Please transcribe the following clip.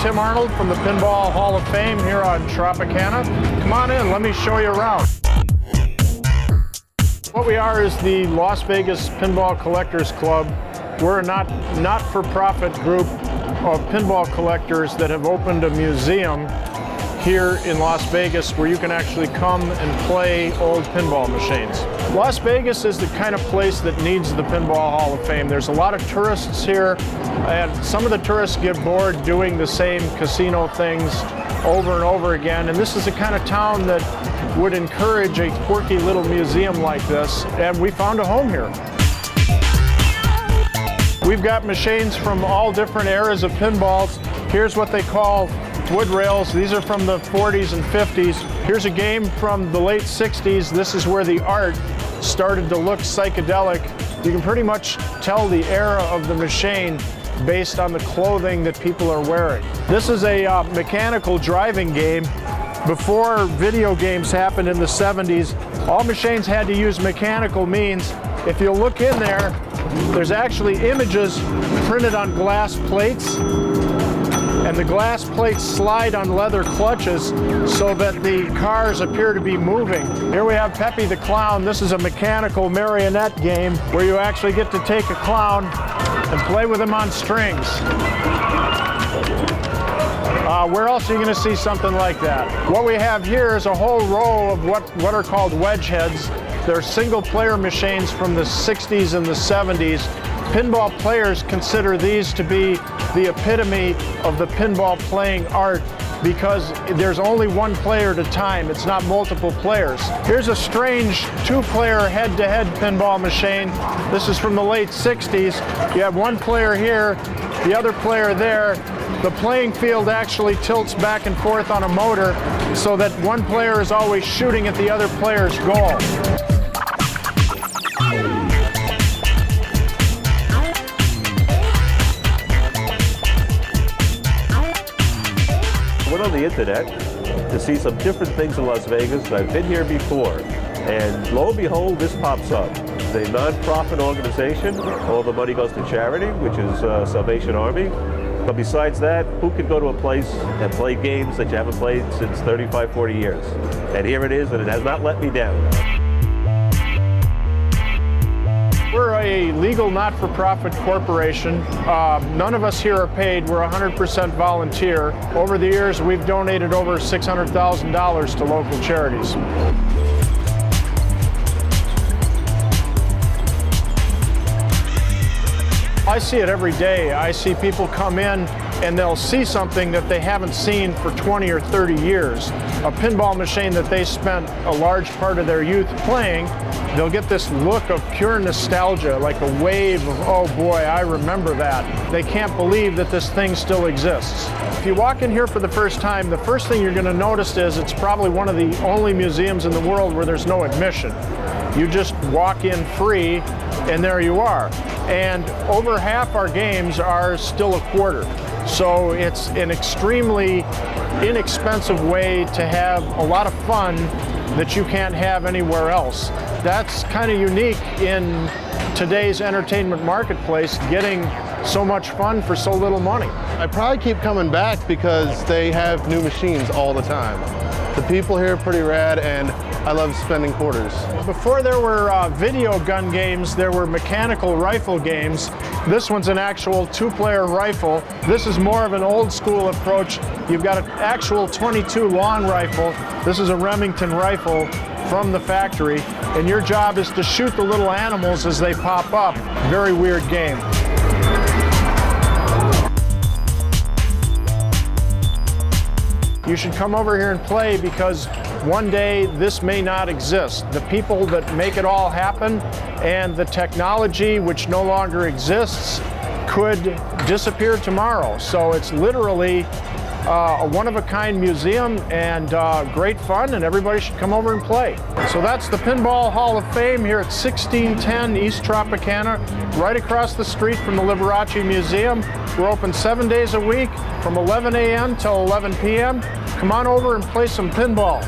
Tim Arnold from the Pinball Hall of Fame here on Tropicana. Come on in, let me show you around. What we are is the Las Vegas Pinball Collectors Club. We're a not-for-profit group of pinball collectors that have opened a museum here in Las Vegas where you can actually come and play old pinball machines. Las Vegas is the kind of place that needs the Pinball Hall of Fame. There's a lot of tourists here, and some of the tourists get bored doing the same casino things over and over again, and this is the kind of town that would encourage a quirky little museum like this, and we found a home here. We've got machines from all different eras of pinballs. Here's what they call wood rails. These are from the 40s and 50s. Here's a game from the late 60s. This is where the art started to look psychedelic. You can pretty much tell the era of the machine based on the clothing that people are wearing. This is a mechanical driving game. Before video games happened in the 70s, all machines had to use mechanical means. If you look in there, there's actually images printed on glass plates, and the glass plates slide on leather clutches so that the cars appear to be moving. Here we have Pepe the Clown. This is a mechanical marionette game where you actually get to take a clown and play with him on strings. Where else are you going to see something like that? What we have here is a whole row of what are called wedge heads. They're single-player machines from the 60s and the 70s. Pinball players consider these to be the epitome of the pinball playing art because there's only one player at a time. It's not multiple players. Here's a strange two-player head-to-head pinball machine. This is from the late 60s. You have one player here, the other player there. The playing field actually tilts back and forth on a motor so that one player is always shooting at the other player's goal. I went on the internet to see some different things in Las Vegas. I've been here before, and lo and behold, this pops up. It's a non-profit organization. All the money goes to charity, which is Salvation Army. But besides that, who could go to a place and play games that you haven't played since 35, 40 years? And here it is, and it has not let me down. We're a legal not-for-profit corporation. None of us here are paid. We're 100% volunteer. Over the years, we've donated over $600,000 to local charities. I see it every day. I see people come in and they'll see something that they haven't seen for 20 or 30 years. A pinball machine that they spent a large part of their youth playing. They'll get this look of pure nostalgia, like a wave of, oh boy, I remember that. They can't believe that this thing still exists. If you walk in here for the first time, the first thing you're going to notice is it's probably one of the only museums in the world where there's no admission. You just walk in free, and there you are. And over half our games are still a quarter. So it's an extremely inexpensive way to have a lot of fun that you can't have anywhere else. That's kind of unique in today's entertainment marketplace, getting so much fun for so little money. I probably keep coming back because they have new machines all the time. The people here are pretty rad, and I love spending quarters. Before there were video gun games, there were mechanical rifle games. This one's an actual two-player rifle. This is more of an old school approach. You've got an actual .22 long rifle. This is a Remington rifle from the factory, and your job is to shoot the little animals as they pop up. Very weird game. You should come over here and play because one day this may not exist. The people that make it all happen and the technology which no longer exists could disappear tomorrow. So it's literally a one-of-a-kind museum and great fun, and everybody should come over and play. So that's the Pinball Hall of Fame here at 1610 East Tropicana, right across the street from the Liberace Museum. We're open 7 days a week from 11 a.m. till 11 p.m. Come on over and play some pinball.